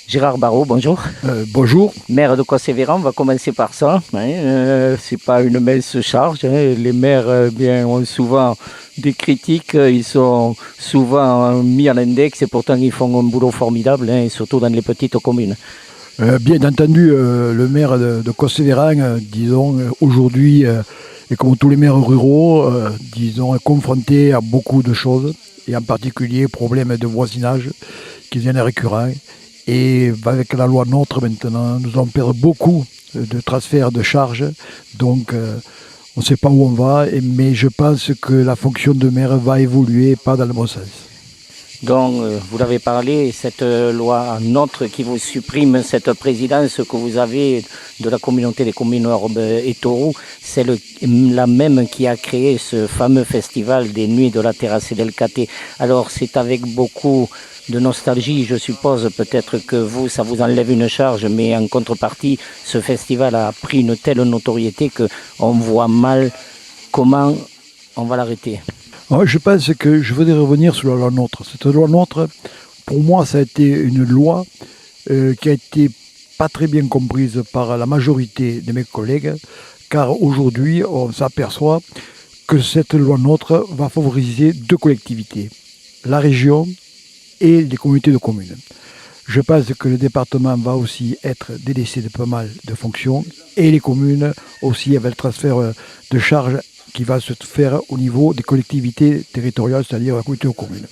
Gérard Barrault, bonjour. Bonjour. Maire de Cossé-Véran, on va commencer par ça. C'est pas une mince charge. Les maires ont souvent des critiques, ils sont souvent mis à l'index et pourtant ils font un boulot formidable, et surtout dans les petites communes. Bien entendu, le maire de Cossé-Véran, aujourd'hui, et comme tous les maires ruraux, est confronté à beaucoup de choses, et en particulier problèmes de voisinage qui viennent récurrents. Et avec la loi NOTRe maintenant, nous allons perdre beaucoup de transferts de charges. Donc on ne sait pas où on va, mais je pense que la fonction de maire va évoluer, pas dans le bon sens. Donc, vous l'avez parlé, cette loi NOTRe qui vous supprime cette présidence que vous avez de la communauté des communes Orbe et Tauroux, c'est la même qui a créé ce fameux festival des Nuits de la Terrasse del Caté. Alors, c'est avec beaucoup de nostalgie, je suppose, peut-être que vous, ça vous enlève une charge, mais en contrepartie, ce festival a pris une telle notoriété qu'on voit mal comment on va l'arrêter. Je pense que je voudrais revenir sur la loi NOTRe. Cette loi NOTRe, pour moi, ça a été une loi qui a été pas très bien comprise par la majorité de mes collègues, car aujourd'hui, on s'aperçoit que cette loi NOTRe va favoriser deux collectivités, la région et les communautés de communes. Je pense que le département va aussi être délaissé de pas mal de fonctions, et les communes aussi avec le transfert de charges qui va se faire au niveau des collectivités territoriales, c'est-à-dire la communauté aux communes.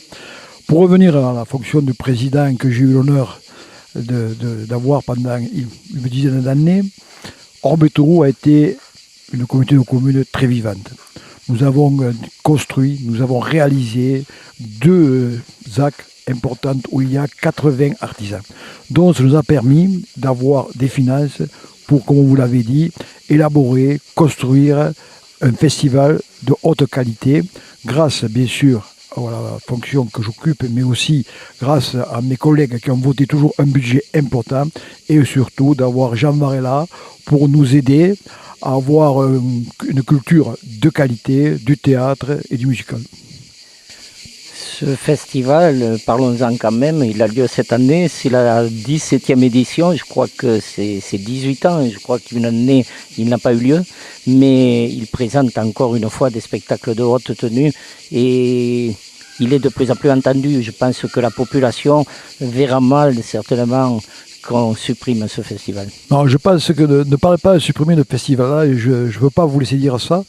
Pour revenir à la fonction de président que j'ai eu l'honneur d'avoir pendant une dizaine d'années, Orbe et Tauroux a été une communauté de communes très vivante. Nous avons construit, nous avons réalisé deux actes importants où il y a 80 artisans. Donc ça nous a permis d'avoir des finances pour, comme vous l'avez dit, élaborer, construire un festival de haute qualité, grâce bien sûr à la fonction que j'occupe, mais aussi grâce à mes collègues qui ont voté toujours un budget important, et surtout d'avoir Jean Varela pour nous aider à avoir une culture de qualité, du théâtre et du musical. Ce festival, parlons-en quand même, il a lieu cette année, c'est la 17e édition, je crois que c'est 18 ans, je crois qu'une année il n'a pas eu lieu, mais il présente encore une fois des spectacles de haute tenue et il est de plus en plus entendu. Je pense que la population verra mal certainement qu'on supprime ce festival. Non, je pense que ne parlez pas de supprimer le festival, là, je ne veux pas vous laisser dire ça.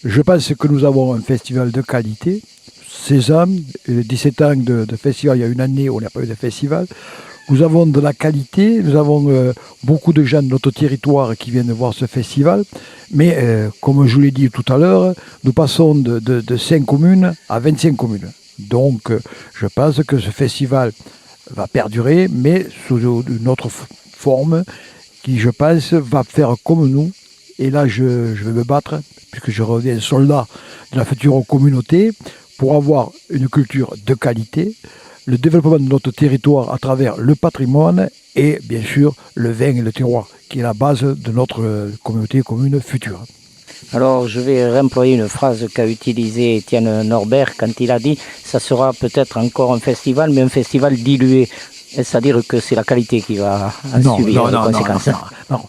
Je pense que nous avons un festival de qualité. 16 ans, 17 ans de festival, il y a une année où on n'a pas eu de festival. Nous avons de la qualité, nous avons beaucoup de gens de notre territoire qui viennent voir ce festival, mais comme je vous l'ai dit tout à l'heure, nous passons de 5 communes à 25 communes. Donc je pense que ce festival va perdurer, mais sous une autre forme qui, je pense, va faire comme nous. Et là, je vais me battre, puisque je reviens soldat de la future communauté, pour avoir une culture de qualité, le développement de notre territoire à travers le patrimoine et bien sûr le vin et le terroir, qui est la base de notre communauté commune future. Alors je vais réemployer une phrase qu'a utilisée Étienne Norbert quand il a dit « ça sera peut-être encore un festival, mais un festival dilué ». C'est-à-dire que c'est la qualité qui va en subir les conséquences. Non.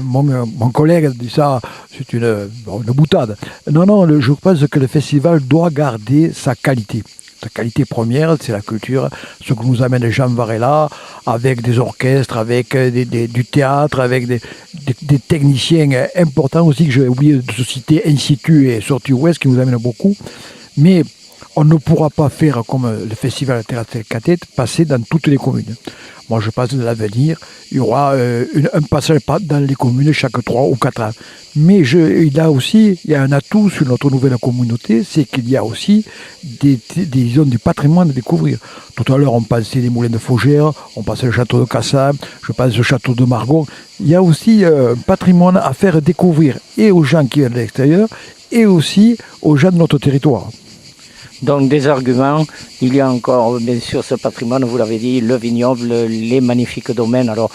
Mon collègue dit ça, c'est une boutade. Non, je pense que le festival doit garder sa qualité. Sa qualité première, c'est la culture, ce que nous amène Jean Varela, avec des orchestres, avec du théâtre, avec des techniciens importants aussi, que j'ai oublié de citer, Institut et Sortie Ouest, qui nous amènent beaucoup. Mais on ne pourra pas faire comme le festival Terrasse del Caté, passer dans toutes les communes. Moi, je pense que dans l'avenir, il y aura un passage dans les communes chaque 3 ou 4 ans. Mais il y a un atout sur notre nouvelle communauté, c'est qu'il y a aussi des zones du patrimoine à découvrir. Tout à l'heure, on passait les moulins de Faugère, on passait le château de Cassan, je passe au château de Margon. Il y a aussi un patrimoine à faire découvrir, et aux gens qui viennent de l'extérieur, et aussi aux gens de notre territoire. Donc des arguments, il y a encore bien sûr ce patrimoine, vous l'avez dit, le vignoble, les magnifiques domaines. Alors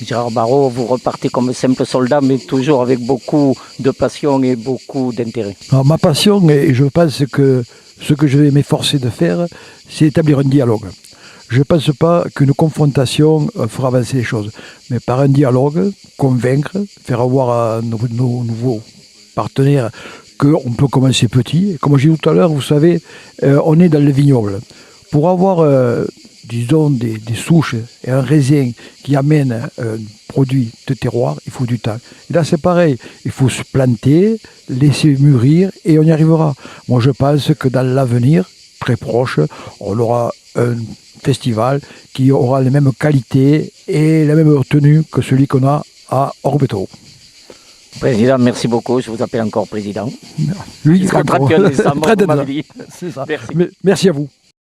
Gérard Barrault, vous repartez comme simple soldat, mais toujours avec beaucoup de passion et beaucoup d'intérêt. Ma passion, et je pense que ce que je vais m'efforcer de faire, c'est établir un dialogue. je ne pense pas qu'une confrontation fera avancer les choses. Mais par un dialogue, convaincre, faire voir à nos nouveaux partenaires qu'on peut commencer petit. Comme j'ai dit tout à l'heure, vous savez, on est dans le vignoble. Pour avoir, disons, des souches et un raisin qui amène un produit de terroir, il faut du temps. Et là, c'est pareil. Il faut se planter, laisser mûrir et on y arrivera. Moi, je pense que dans l'avenir, très proche, on aura un festival qui aura les mêmes qualités et la même retenue que celui qu'on a à Orbeto. Président, merci beaucoup. Je vous appelle encore président. Lui, Il sera encore. champion décembre, Très vous bien. m'avez dit. C'est ça. Merci. Merci à vous.